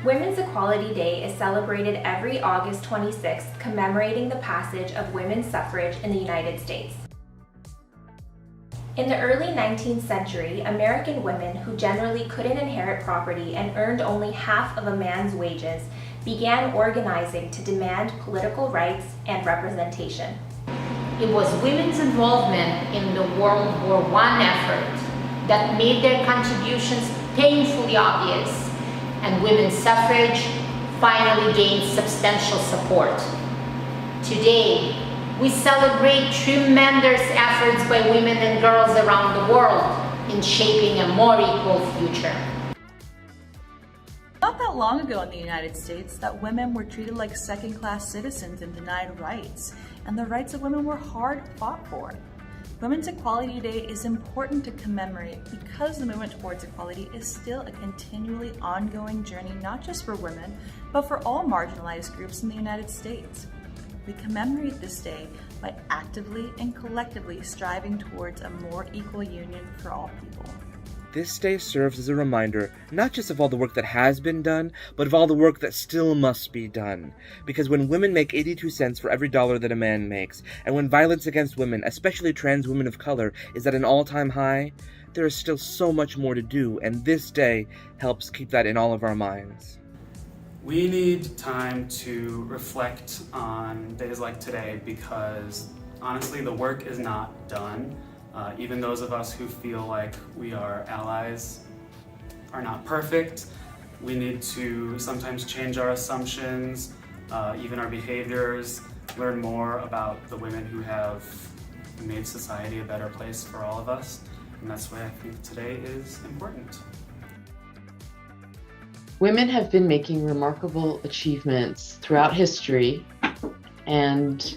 Women's Equality Day is celebrated every August 26th, commemorating the passage of women's suffrage in the United States. In the early 19th century, American women who generally couldn't inherit property and earned only half of a man's wages began organizing to demand political rights and representation. It was women's involvement in the World War I effort that made their contributions painfully obvious, and women's suffrage finally gained substantial support. Today, we celebrate tremendous efforts by women and girls around the world in shaping a more equal future. Not that long ago in the United States, that women were treated like second-class citizens and denied rights, and the rights of women were hard fought for. Women's Equality Day is important to commemorate because the movement towards equality is still a continually ongoing journey, not just for women, but for all marginalized groups in the United States. We commemorate this day by actively and collectively striving towards a more equal union for all people. This day serves as a reminder not just of all the work that has been done, but of all the work that still must be done. Because when women make 82 cents for every dollar that a man makes, and when violence against women, especially trans women of color, is at an all-time high, there is still so much more to do, and this day helps keep that in all of our minds. We need time to reflect on days like today because honestly the work is not done. Even those of us who feel like we are allies are not perfect. We need to sometimes change our assumptions, even our behaviors, learn more about the women who have made society a better place for all of us. And that's why I think today is important. Women have been making remarkable achievements throughout history, and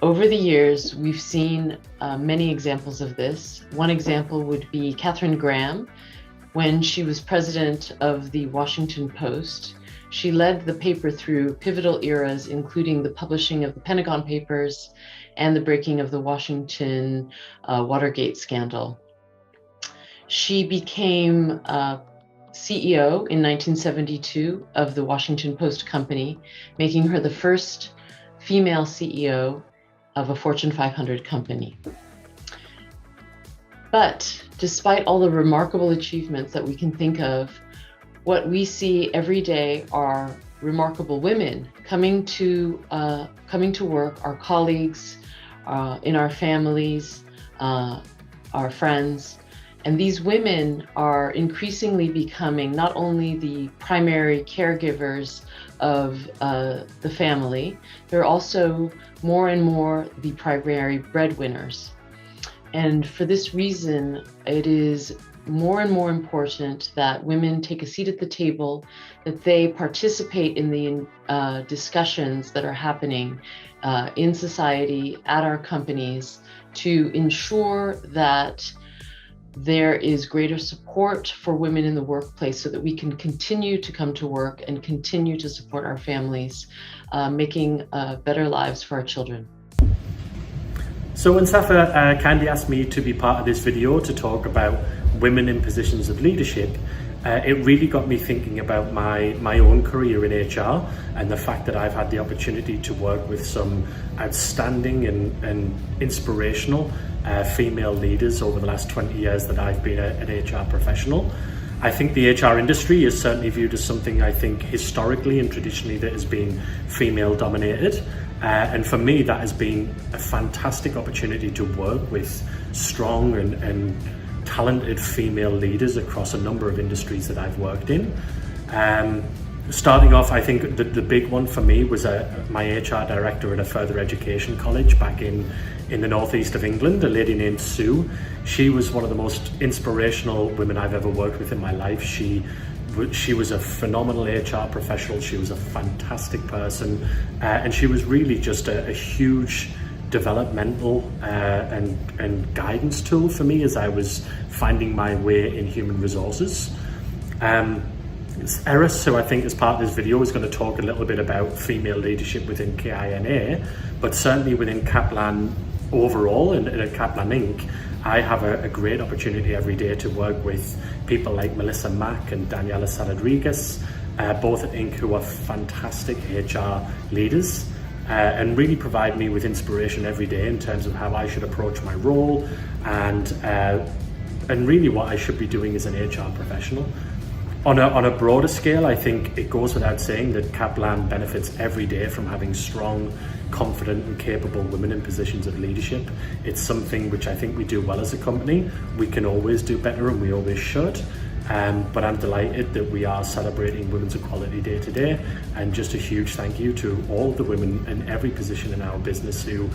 over the years, we've seen many examples of this. One example would be Katharine Graham. When she was president of the Washington Post, she led the paper through pivotal eras, including the publishing of the Pentagon Papers and the breaking of the Washington Watergate scandal. She became CEO in 1972 of the Washington Post Company, making her the first female CEO of a Fortune 500 company. But despite all the remarkable achievements that we can think of, what we see every day are remarkable women coming to work, our colleagues, in our families, our friends. And these women are increasingly becoming not only the primary caregivers of the family, they're also more and more the primary breadwinners. And for this reason, it is more and more important that women take a seat at the table, that they participate in the discussions that are happening in society, at our companies, to ensure that there is greater support for women in the workplace so that we can continue to come to work and continue to support our families, making better lives for our children. So when Safa kindly asked me to be part of this video to talk about women in positions of leadership, it really got me thinking about my own career in HR and the fact that I've had the opportunity to work with some outstanding and inspirational female leaders over the last 20 years that I've been an HR professional. I think the HR industry is certainly viewed as something I think historically and traditionally that has been female dominated. And for me, that has been a fantastic opportunity to work with strong and talented female leaders across a number of industries that I've worked in. Starting off, I think the big one for me was my HR director at a further education college back in the northeast of England, a lady named Sue. She was one of the most inspirational women I've ever worked with in my life. She was a phenomenal HR professional. She was a fantastic person, and she was really just a huge developmental and guidance tool for me as I was finding my way in human resources. Eris, who I think as part of this video is going to talk a little bit about female leadership within KINA, but certainly within Kaplan overall and at Kaplan Inc., I have a great opportunity every day to work with people like Melissa Mack and Daniela Saladrigas, both at Inc., who are fantastic HR leaders and really provide me with inspiration every day in terms of how I should approach my role and really what I should be doing as an HR professional. On a broader scale, I think it goes without saying that Kaplan benefits every day from having strong, confident and capable women in positions of leadership. It's something which I think we do well as a company. We can always do better and we always should. But I'm delighted that we are celebrating Women's Equality Day today, and just a huge thank you to all the women in every position in our business who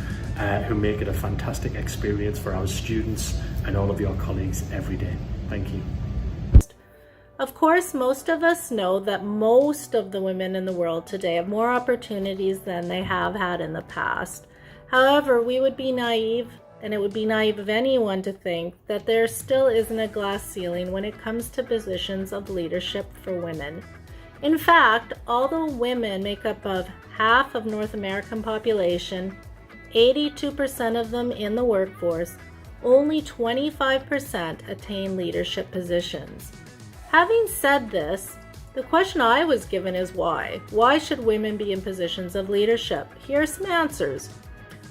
make it a fantastic experience for our students and all of your colleagues every day. Thank you. Of course, most of us know that most of the women in the world today have more opportunities than they have had in the past. However, we would be naive, and it would be naive of anyone to think that there still isn't a glass ceiling when it comes to positions of leadership for women. In fact, although women make up of half of North American population, 82% of them in the workforce, only 25% attain leadership positions. Having said this, the question I was given is why? Why should women be in positions of leadership? Here are some answers.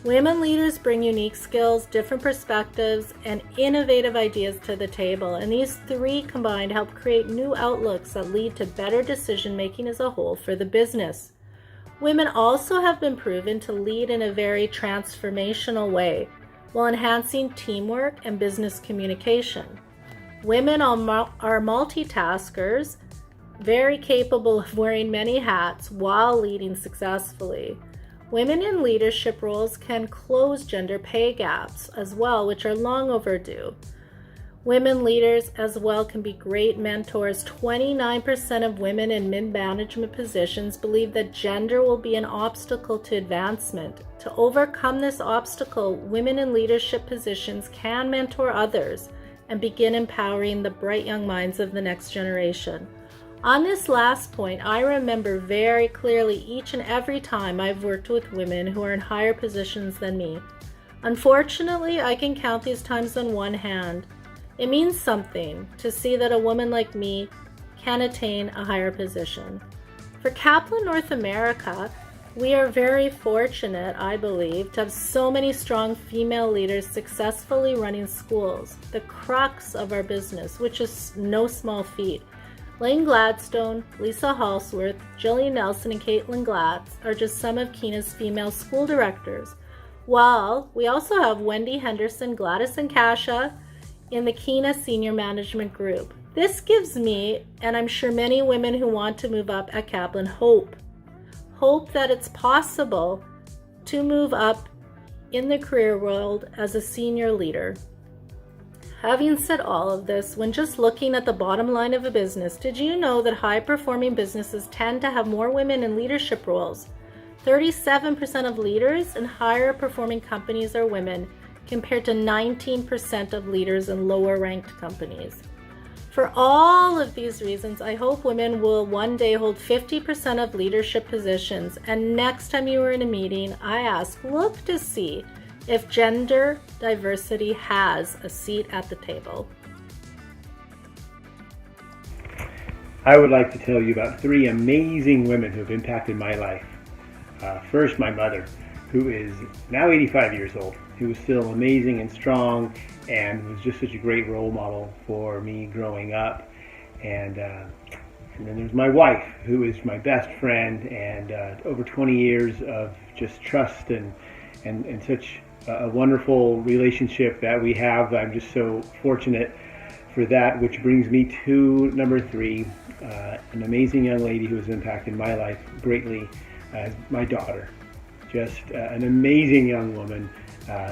Women leaders bring unique skills, different perspectives, and innovative ideas to the table, and these three combined help create new outlooks that lead to better decision making as a whole for the business. Women also have been proven to lead in a very transformational way while enhancing teamwork and business communication. Women are multitaskers, very capable of wearing many hats while leading successfully. Women in leadership roles can close gender pay gaps as well, which are long overdue. Women leaders as well can be great mentors. 29% of women in mid-management positions believe that gender will be an obstacle to advancement. To overcome this obstacle, women in leadership positions can mentor others and begin empowering the bright young minds of the next generation. On this last point, I remember very clearly each and every time I've worked with women who are in higher positions than me. Unfortunately, I can count these times on one hand. It means something to see that a woman like me can attain a higher position. For Kaplan North America, we are very fortunate, I believe, to have so many strong female leaders successfully running schools, the crux of our business, which is no small feat. Lane Gladstone, Lisa Halsworth, Jillian Nelson, and Caitlin Glatz are just some of Keena's female school directors, while we also have Wendy Henderson, Gladys, and Kasha in the Keena Senior Management Group. This gives me, and I'm sure many women who want to move up at Kaplan, hope that it's possible to move up in the career world as a senior leader. Having said all of this, when just looking at the bottom line of a business, did you know that high-performing businesses tend to have more women in leadership roles? 37% of leaders in higher-performing companies are women, compared to 19% of leaders in lower-ranked companies. For all of these reasons, I hope women will one day hold 50% of leadership positions, and next time you are in a meeting, I ask, look to see if gender diversity has a seat at the table. I would like to tell you about three amazing women who have impacted my life. First, my mother, who is now 85 years old, who is still amazing and strong and was just such a great role model for me growing up. And then there's my wife, who is my best friend, and over 20 years of just trust and such a wonderful relationship that we have. I'm just so fortunate for that, which brings me to number three, an amazing young lady who has impacted my life greatly, my daughter. Just an amazing young woman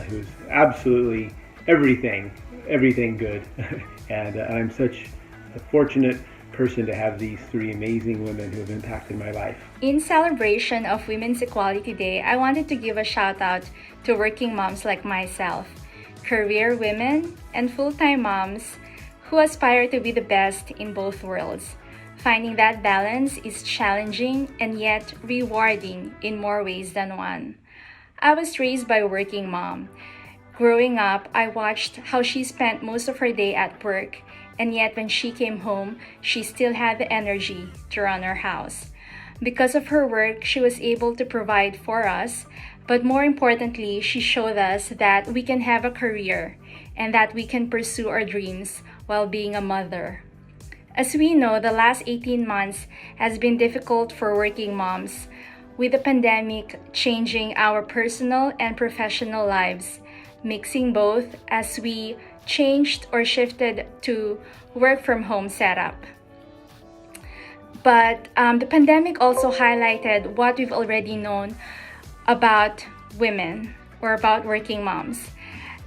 who's absolutely everything good. And I'm such a fortunate person to have these three amazing women who have impacted my life. In celebration of Women's Equality Day, I wanted to give a shout out to working moms like myself, career women, and full-time moms who aspire to be the best in both worlds. Finding that balance is challenging and yet rewarding in more ways than one. I was raised by a working mom. Growing up, I watched how she spent most of her day at work, And yet when she came home, she still had the energy to run our house. Because of her work, she was able to provide for us, but more importantly, she showed us that we can have a career and that we can pursue our dreams while being a mother. As we know, the last 18 months has been difficult for working moms, with the pandemic changing our personal and professional lives, mixing both as we changed or shifted to work from home setup. But the pandemic also highlighted what we've already known about women or about working moms,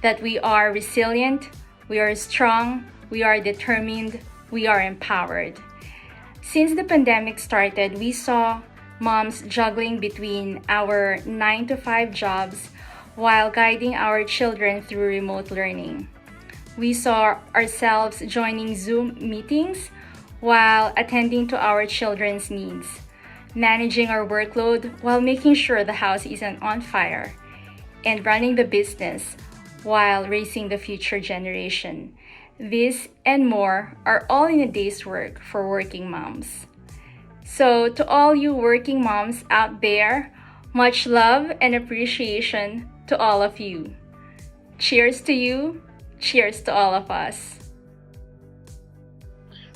that we are resilient, we are strong, we are determined, we are empowered. Since the pandemic started, we saw moms juggling between our 9-to-5 jobs while guiding our children through remote learning. We saw ourselves joining Zoom meetings while attending to our children's needs, managing our workload while making sure the house isn't on fire, and running the business while raising the future generation. This and more are all in a day's work for working moms. So to all you working moms out there, much love and appreciation to all of you. Cheers to you, cheers to all of us.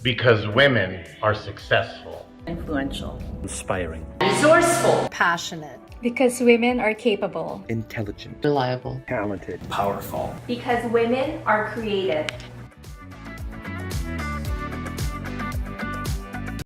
Because women are successful, Influential. Inspiring. Resourceful. Passionate. Because women are capable, Intelligent. Reliable. Talented. Powerful. Because women are creative.